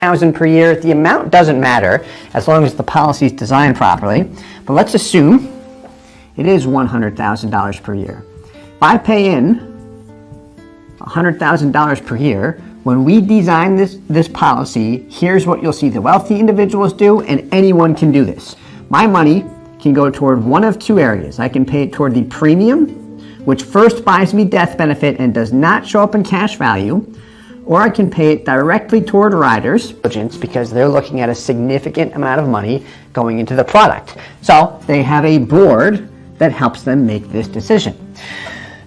$100,000 per year. The amount doesn't matter as long as the policy is designed properly. But let's assume it is $100,000 per year. If I pay in $100,000 per year, when we design this policy, here's what you'll see the wealthy individuals do, and anyone can do this. My money can go toward one of two areas. I can pay it toward the premium, which first buys me death benefit and does not show up in cash value, or I can pay it directly toward riders because they're looking at a significant amount of money going into the product. So they have a board that helps them make this decision.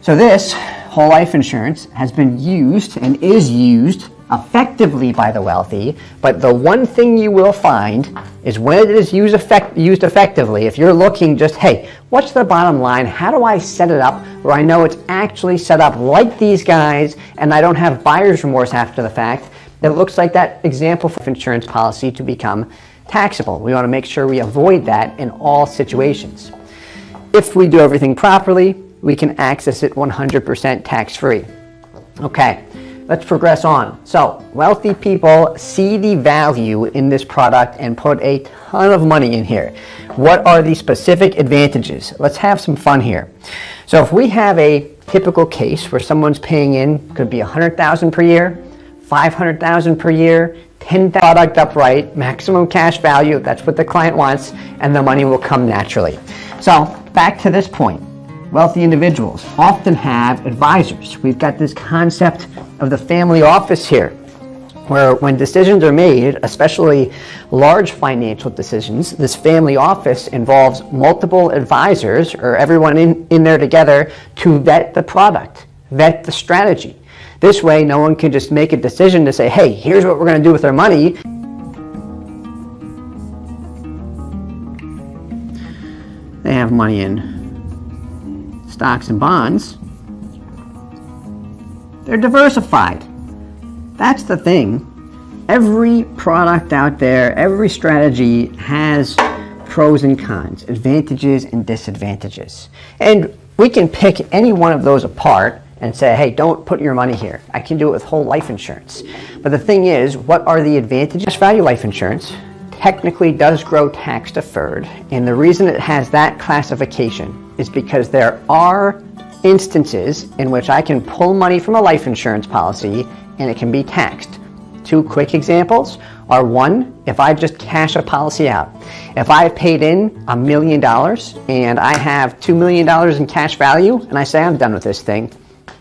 So this whole life insurance has been used and is used effectively by the wealthy, but the one thing you will find is when it is used effectively, if you're looking just, hey, what's the bottom line? How do I set it up where I know it's actually set up like these guys and I don't have buyer's remorse after the fact? It looks like that example for insurance policy to become taxable. We want to make sure we avoid that in all situations. If we do everything properly, we can access it 100% tax-free. Okay. Let's progress on. So, wealthy people see the value in this product and put a ton of money in here. What are the specific advantages? Let's have some fun here. So if we have a typical case where someone's paying in, could be $100,000 per year, $500,000 per year, $10,000 product upright, maximum cash value, that's what the client wants, and the money will come naturally. So, back to this point. Wealthy individuals often have advisors. We've got this concept of the family office here, where when decisions are made, especially large financial decisions, this family office involves multiple advisors or everyone in there together to vet the product, vet the strategy. This way, no one can just make a decision to say, hey, here's what we're going to do with our money. They have money in stocks and bonds. They're diversified. That's the thing. Every product out there, every strategy has pros and cons, advantages and disadvantages. And we can pick any one of those apart and say, hey, don't put your money here. I can do it with whole life insurance. But the thing is, what are the advantages? Value life insurance technically does grow tax deferred, and the reason it has that classification is because there are instances in which I can pull money from a life insurance policy and it can be taxed. Two quick examples are, one, if I just cash a policy out. If I paid in $1 million and I have $2 million in cash value and I say I'm done with this thing,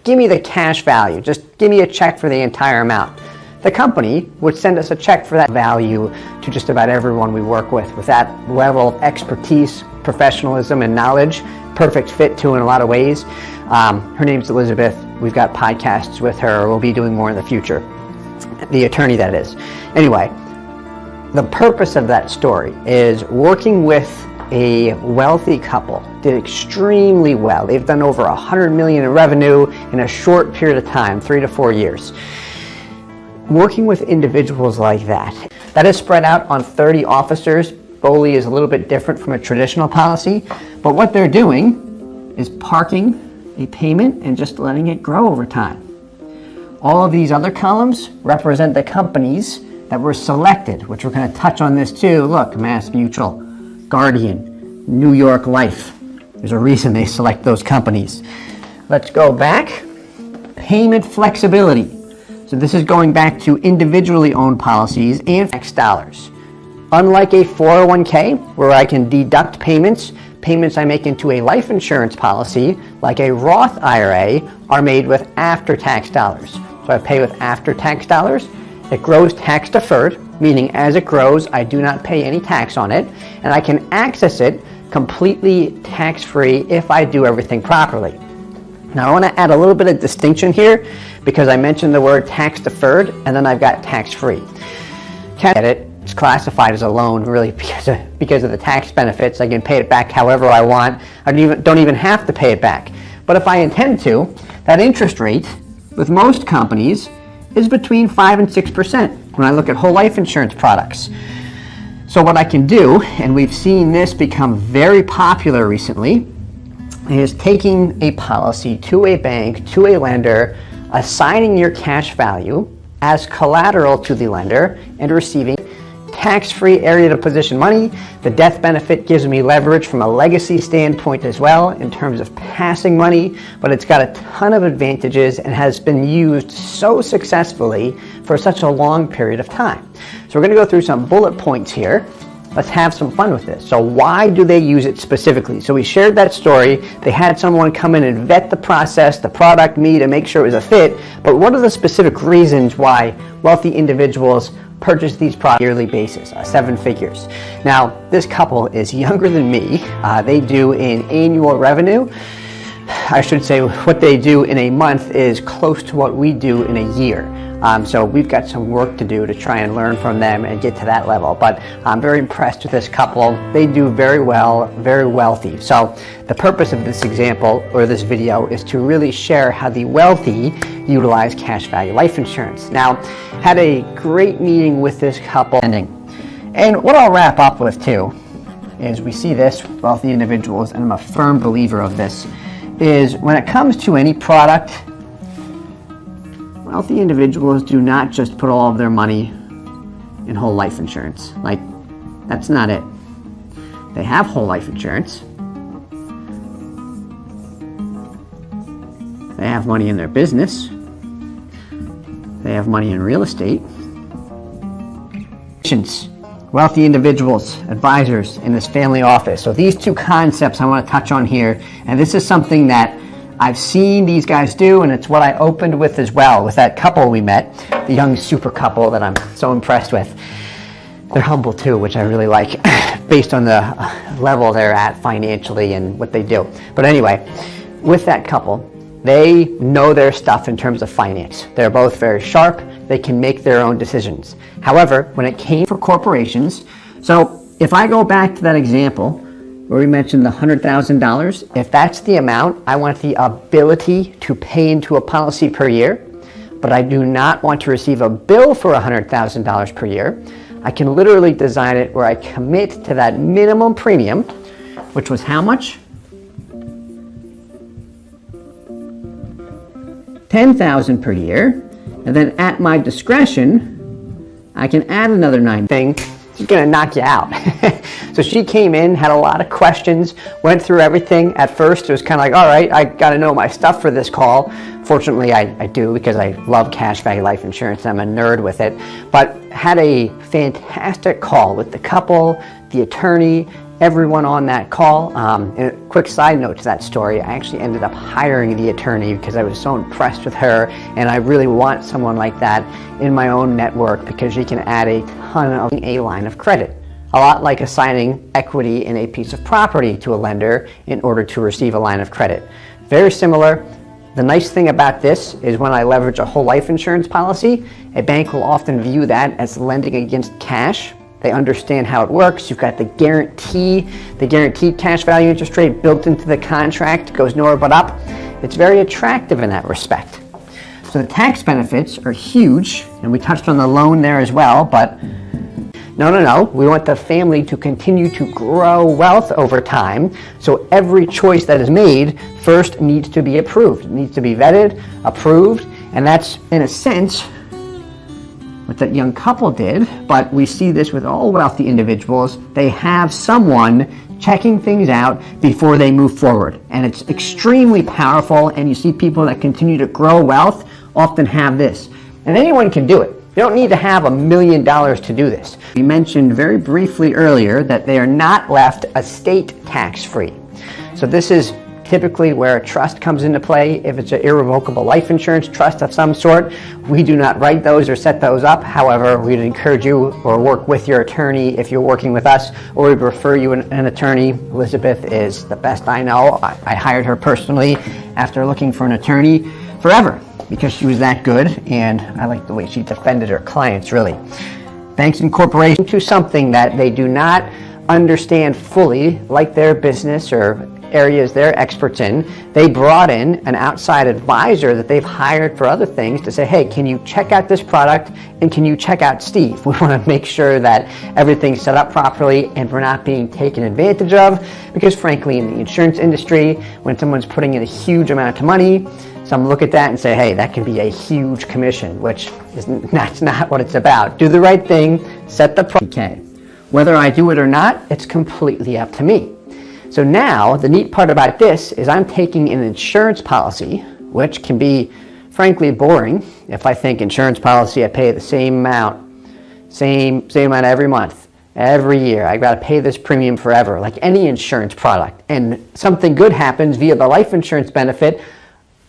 give me the cash value, just give me a check for the entire amount. The company would send us a check for that value to just about everyone we work with that level of expertise, professionalism, and knowledge. Perfect fit too in a lot of ways. Her name's Elizabeth. We've got podcasts with her. We'll be doing more in the future. The attorney, that is. Anyway, the purpose of that story is working with a wealthy couple. Did extremely well. They've done over $100 million in revenue in a short period of time, 3 to 4 years. Working with individuals like that is spread out on 30 officers. BOLI is a little bit different from a traditional policy, but what they're doing is parking a payment and just letting it grow over time. All of these other columns represent the companies that were selected, which we're going to touch on this too. Look, Mass Mutual, Guardian, New York Life. There's a reason they select those companies. Let's go back. Payment flexibility. So this is going back to individually owned policies and tax dollars. Unlike a 401k, where I can deduct payments I make into a life insurance policy, like a Roth IRA, are made with after-tax dollars. So I pay with after-tax dollars. It grows tax deferred, meaning as it grows, I do not pay any tax on it, and I can access it completely tax-free if I do everything properly. Now I want to add a little bit of distinction here because I mentioned the word tax deferred and then I've got tax free. It's classified as a loan really because of the tax benefits. I can pay it back however I want. I don't even have to pay it back. But if I intend to, that interest rate with most companies is between 5 and 6% when I look at whole life insurance products. So what I can do, and we've seen this become very popular recently, is taking a policy to a bank, to a lender, assigning your cash value as collateral to the lender and receiving tax-free area to position money. The death benefit gives me leverage from a legacy standpoint as well in terms of passing money, but it's got a ton of advantages and has been used so successfully for such a long period of time. So we're going to go through some bullet points here. Let's have some fun with this. So why do they use it specifically? So we shared that story. They had someone come in and vet the process, the product, me, to make sure it was a fit. But what are the specific reasons why wealthy individuals purchase these products on a yearly basis, 7 figures? Now, this couple is younger than me. They do in annual revenue. I should say what they do in a month is close to what we do in a year. So we've got some work to do to try and learn from them and get to that level. But I'm very impressed with this couple. They do very well, very wealthy. So the purpose of this example or this video is to really share how the wealthy utilize cash value life insurance. Now, had a great meeting with this couple. And what I'll wrap up with too is we see this with wealthy individuals, and I'm a firm believer of this, is when it comes to any product, wealthy individuals do not just put all of their money in whole life insurance. Like, that's not it. They have whole life insurance. They have money in their business. They have money in real estate. Wealthy individuals, advisors in this family office. So these two concepts I want to touch on here, and this is something that I've seen these guys do, and it's what I opened with as well, with that couple we met, the young super couple that I'm so impressed with. They're humble too, which I really like, based on the level they're at financially and what they do. But anyway, with that couple, they know their stuff in terms of finance. They're both very sharp. They can make their own decisions. However, when it came for corporations, so if I go back to that example where we mentioned the $100,000, if that's the amount, I want the ability to pay into a policy per year, but I do not want to receive a bill for $100,000 per year. I can literally design it where I commit to that minimum premium, which was how much? $10,000 per year, and then at my discretion, I can add another $9,000 thing. She's gonna knock you out. So she came in, had a lot of questions, went through everything. At first, it was kind of like, all right, I gotta know my stuff for this call. Fortunately, I do, because I love cash value life insurance and I'm a nerd with it. But had a fantastic call with the couple, the attorney, everyone on that call. And a quick side note to that story, I actually ended up hiring the attorney because I was so impressed with her, and I really want someone like that in my own network because she can add a ton of a line of credit. A lot like assigning equity in a piece of property to a lender in order to receive a line of credit. Very similar. The nice thing about this is when I leverage a whole life insurance policy, a bank will often view that as lending against cash. They understand how it works. You've got the guaranteed cash value interest rate built into the contract. It goes nowhere but up. It's very attractive in that respect. So the tax benefits are huge, and we touched on the loan there as well, but no. We want the family to continue to grow wealth over time. So every choice that is made first needs to be approved. It needs to be vetted, approved, and that's, in a sense, what that young couple did. But we see this with all wealthy individuals. They have someone checking things out before they move forward. And it's extremely powerful, and you see people that continue to grow wealth often have this. And anyone can do it. You don't need to have $1 million to do this. We mentioned very briefly earlier that they are not left estate tax-free. So this is typically where a trust comes into play. If it's an irrevocable life insurance trust of some sort, we do not write those or set those up. However, we'd encourage you or work with your attorney if you're working with us, or we'd refer you an attorney. Elizabeth is the best I know. I hired her personally after looking for an attorney forever, because she was that good, and I like the way she defended her clients, really. Banks and corporations to something that they do not understand fully, like their business or areas they're experts in. They brought in an outside advisor that they've hired for other things to say, hey, can you check out this product, and can you check out Steve? We want to make sure that everything's set up properly and we're not being taken advantage of, because frankly, in the insurance industry, when someone's putting in a huge amount of money, Some look at that and say, hey, that can be a huge commission, which that's not what it's about. Do the right thing, set the price. Okay. Whether I do it or not, it's completely up to me. So now, the neat part about this is I'm taking an insurance policy, which can be, frankly, boring. If I think insurance policy, I pay the same amount every month, every year. I got to pay this premium forever, like any insurance product. And something good happens via the life insurance benefit,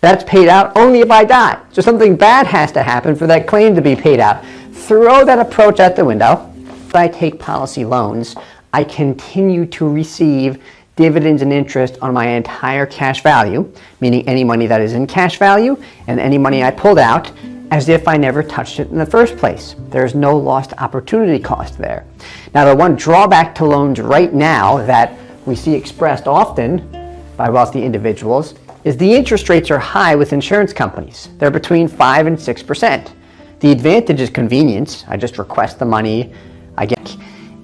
that's paid out only if I die. So something bad has to happen for that claim to be paid out. Throw that approach out the window. If I take policy loans, I continue to receive dividends and interest on my entire cash value, meaning any money that is in cash value and any money I pulled out, as if I never touched it in the first place. There's no lost opportunity cost there. Now, the one drawback to loans right now that we see expressed often by wealthy individuals is the interest rates are high with insurance companies. They're between 5 and 6%. The advantage is convenience. I just request the money, I get.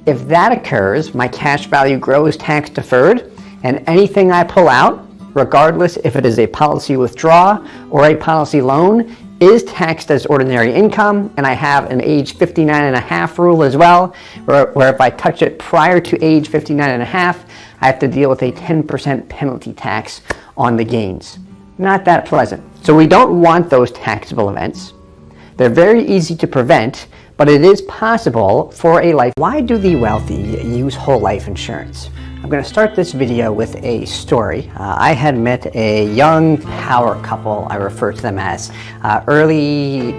If that occurs, my cash value grows tax deferred, and anything I pull out, regardless if it is a policy withdrawal or a policy loan, is taxed as ordinary income, and I have an age 59 and a half rule as well, where if I touch it prior to age 59 and a half, I have to deal with a 10% penalty tax on the gains. Not that pleasant. So we don't want those taxable events. They're very easy to prevent, but it is possible for a life. Why do the wealthy use whole life insurance? I'm going to start this video with a story. I had met a young power couple, I refer to them as, early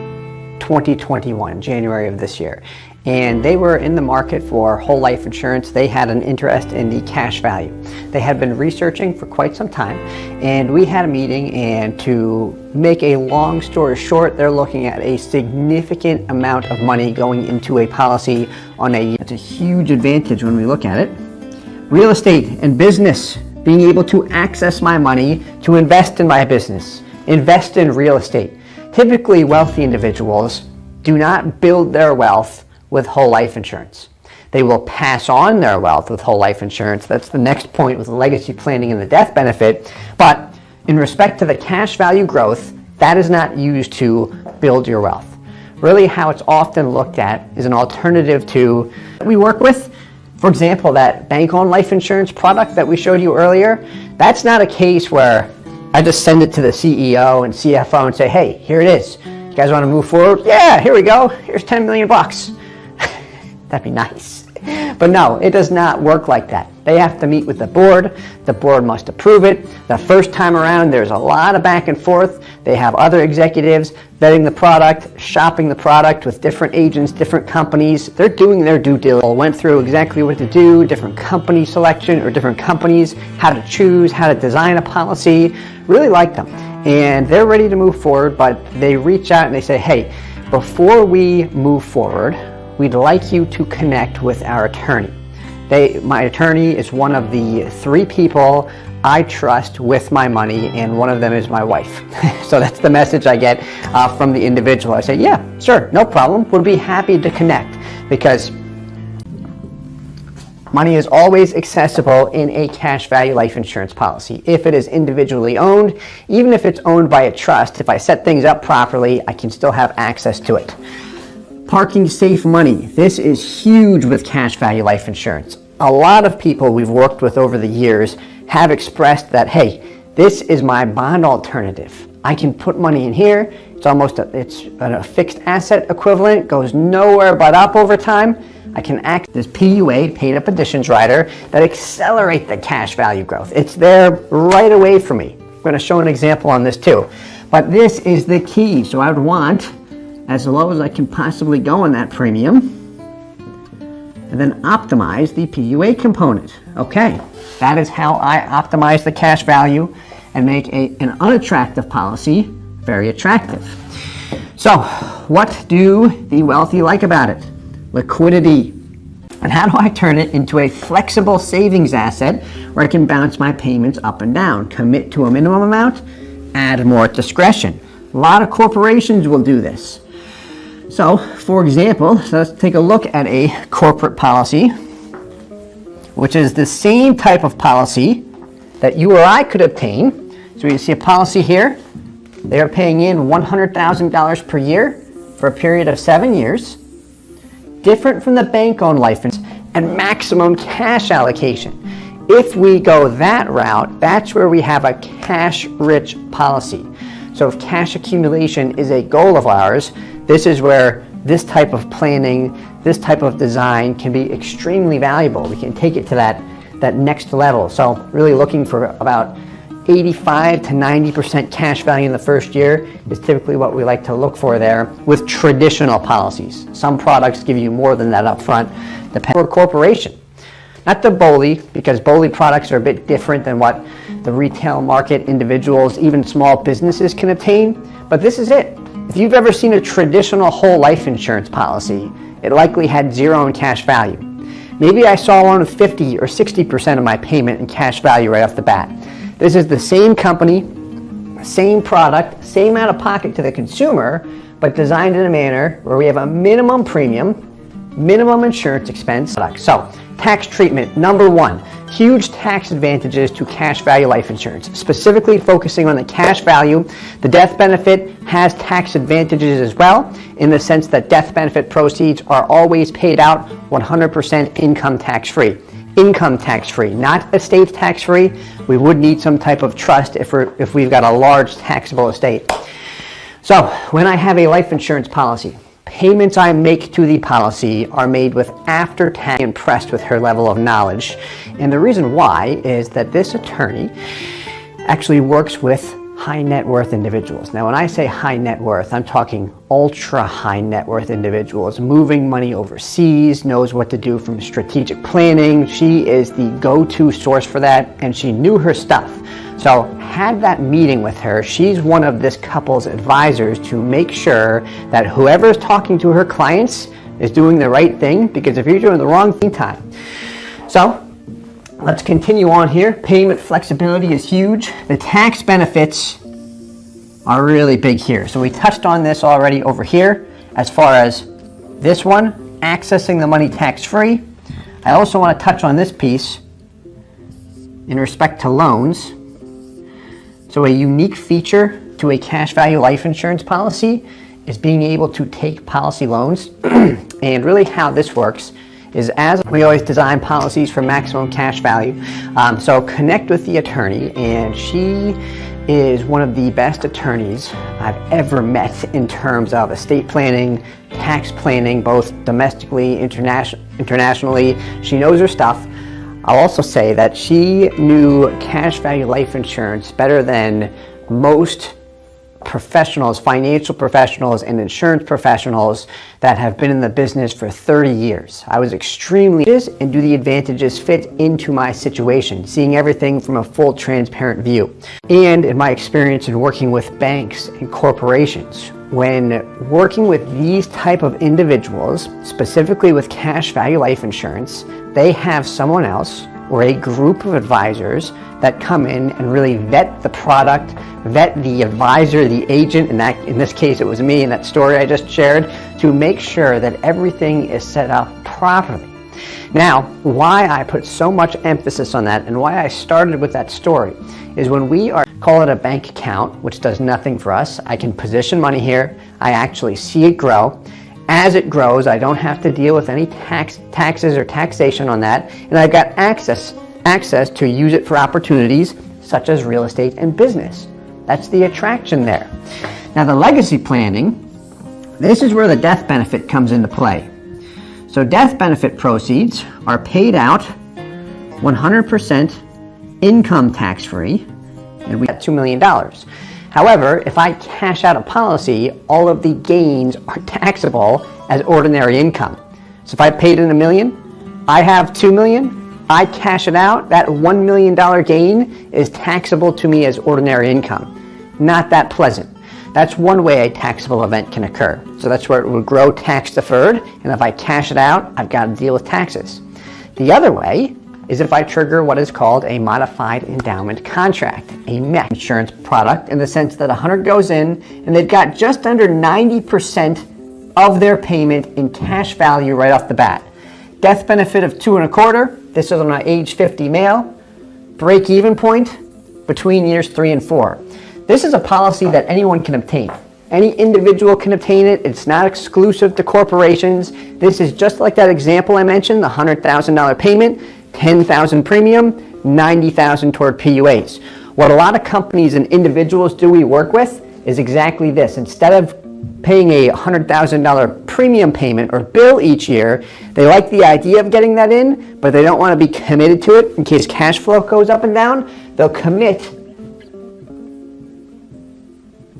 2021, January of this year. And they were in the market for whole life insurance. They had an interest in the cash value. They had been researching for quite some time, and we had a meeting, and to make a long story short, they're looking at a significant amount of money going into a policy on a year. That's a huge advantage when we look at it. Real estate and business, being able to access my money to invest in my business, invest in real estate. Typically, wealthy individuals do not build their wealth with whole life insurance. They will pass on their wealth with whole life insurance. That's the next point with legacy planning and the death benefit. But in respect to the cash value growth, that is not used to build your wealth. Really, how it's often looked at is an alternative to what we work with. For example, that bank-owned life insurance product that we showed you earlier, that's not a case where I just send it to the CEO and CFO and say, hey, here it is. You guys want to move forward? Yeah, here we go. Here's 10 million bucks. That'd be nice. But no, it does not work like that. They have to meet with the board. The board must approve it. The first time around, there's a lot of back and forth. They have other executives vetting the product, shopping the product with different agents, different companies. They're doing their due diligence. Went through exactly what to do, different company selection or different companies, how to choose, how to design a policy. Really like them. And they're ready to move forward, but they reach out and they say, hey, before we move forward, we'd like you to connect with our attorney. My attorney is one of the 3 people I trust with my money, and one of them is my wife. So that's the message I get from the individual. I say, yeah, sure, no problem. Would be happy to connect, because money is always accessible in a cash value life insurance policy. If it is individually owned, even if it's owned by a trust, if I set things up properly, I can still have access to it. Parking safe money. This is huge with cash value life insurance. A lot of people we've worked with over the years have expressed that, hey, this is my bond alternative. I can put money in here. It's a fixed asset equivalent, goes nowhere but up over time. I can act this PUA, paid up additions rider, that accelerate the cash value growth. It's there right away for me. I'm going to show an example on this too. But this is the key. So I would want as low as I can possibly go on that premium, and then optimize the PUA component. Okay, that is how I optimize the cash value and make an unattractive policy very attractive. So, what do the wealthy like about it? Liquidity. And how do I turn it into a flexible savings asset where I can bounce my payments up and down, commit to a minimum amount, add more discretion? A lot of corporations will do this. So, for example, let's take a look at a corporate policy, which is the same type of policy that you or I could obtain. So you see a policy here, They are paying in $100,000 per year for a period of 7 years, different from the bank-owned life insurance, and maximum cash allocation. If we go that route, that's where we have a cash-rich policy. So if cash accumulation is a goal of ours, this is where this type of planning, this type of design can be extremely valuable. We can take it to that next level. So really looking for about 85 to 90% cash value in the first year is typically what we like to look for there with traditional policies. Some products give you more than that up front, depending on corporation. Not the BOLI, because BOLI products are a bit different than what the retail market, individuals, even small businesses can obtain, but this is it. If you've ever seen a traditional whole life insurance policy, it likely had zero in cash value. Maybe I saw one with 50 or 60% of my payment in cash value right off the bat. This is the same company, same product, same out of pocket to the consumer, but designed in a manner where we have a minimum premium, minimum insurance expense. So, tax treatment, number one, huge tax advantages to cash value life insurance, specifically focusing on the cash value. The death benefit has tax advantages as well, in the sense that death benefit proceeds are always paid out 100% income tax free. Income tax free, not estate tax free. We would need some type of trust if we've got a large taxable estate. So when I have a life insurance policy, payments I make to the policy are made with after tax. Impressed with her level of knowledge, and the reason why is that this attorney actually works with high net worth individuals. Now when I say high net worth, I'm talking ultra high net worth individuals, moving money overseas, knows what to do from strategic planning. She is the go-to source for that, and she knew her stuff. So had that meeting with her. She's one of this couple's advisors to make sure that whoever's talking to her clients is doing the right thing, because if you're doing the wrong thing, time. So let's continue on here. Payment flexibility is huge. The tax benefits are really big here. So we touched on this already over here as far as this one, accessing the money tax-free. I also want to touch on this piece in respect to loans. So a unique feature to a cash value life insurance policy is being able to take policy loans. And really how this works is, as we always design policies for maximum cash value. So connect with the attorney, and she is one of the best attorneys I've ever met in terms of estate planning, tax planning, both domestically, internationally. She knows her stuff. I'll also say that she knew cash value life insurance better than most professionals, financial professionals and insurance professionals that have been in the business for 30 years. I was extremely and do the advantages fit into my situation, seeing everything from a full transparent view. And in my experience in working with banks and corporations, when working with these type of individuals, specifically with cash value life insurance, they have someone else or a group of advisors that come in and really vet the product, vet the advisor, the agent, and that, in this case it was me in that story I just shared, to make sure that everything is set up properly. Now, why I put so much emphasis on that and why I started with that story is when we call it a bank account, which does nothing for us. I can position money here. I actually see it grow. As it grows, I don't have to deal with any taxes or taxation on that, and I've got access to use it for opportunities such as real estate and business. That's the attraction there. Now the legacy planning, this is where the death benefit comes into play. So death benefit proceeds are paid out 100% income tax free, and we got $2 million. However, if I cash out a policy, all of the gains are taxable as ordinary income. So if I paid in $1 million, I have $2 million, I cash it out, that $1 million gain is taxable to me as ordinary income. Not that pleasant. That's one way a taxable event can occur. So that's where it would grow tax deferred, and if I cash it out, I've got to deal with taxes. The other way is if I trigger what is called a modified endowment contract, a MET insurance product, in the sense that 100 goes in and they've got just under 90% of their payment in cash value right off the bat. Death benefit of 2.25. This is on an age 50 male. Break even point between years 3 and 4. This is a policy that anyone can obtain. Any individual can obtain it. It's not exclusive to corporations. This is just like that example I mentioned, the $100,000 payment, $10,000 premium, $90,000 toward PUAs. What a lot of companies and individuals do we work with is exactly this. Instead of paying a $100,000 premium payment or bill each year, they like the idea of getting that in, but they don't want to be committed to it in case cash flow goes up and down. They'll commit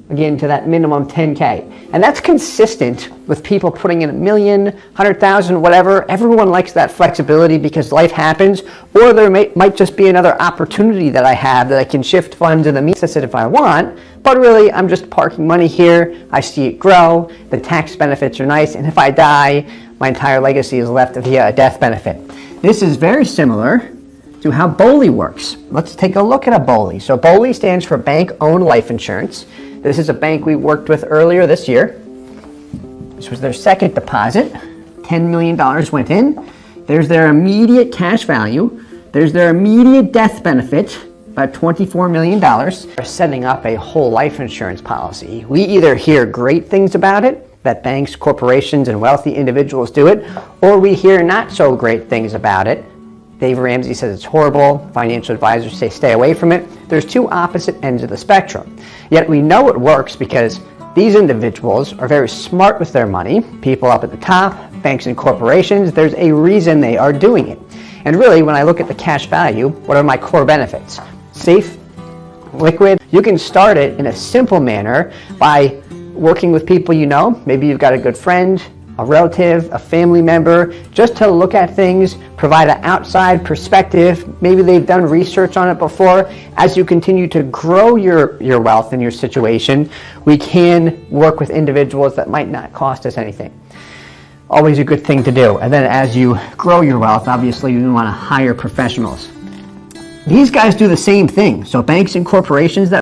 again to that minimum 10K. And that's consistent with people putting in $1 million, 100,000, whatever. Everyone likes that flexibility because life happens, or there might just be another opportunity that I have that I can shift funds in the means if I want, but really I'm just parking money here, I see it grow, the tax benefits are nice, and if I die, my entire legacy is left via a death benefit. This is very similar to how BOLI works. Let's take a look at a BOLI. So BOLI stands for Bank-Owned Life Insurance. This is a bank we worked with earlier this year. This was their second deposit. $10 million went in. There's their immediate cash value. There's their immediate death benefit, about $24 million. They're setting up a whole life insurance policy. We either hear great things about it, that banks, corporations, and wealthy individuals do it, or we hear not so great things about it. Dave Ramsey says it's horrible. Financial advisors say stay away from it. There's two opposite ends of the spectrum. Yet we know it works because these individuals are very smart with their money. People up at the top, banks and corporations, there's a reason they are doing it. And really, when I look at the cash value, what are my core benefits? Safe, liquid. You can start it in a simple manner by working with people you know. Maybe you've got a good friend, a relative, a family member, just to look at things, provide an outside perspective. Maybe they've done research on it before. As you continue to grow your wealth and your situation, we can work with individuals that might not cost us anything. Always a good thing to do. And then as you grow your wealth, obviously you want to hire professionals. These guys do the same thing. So banks and corporations that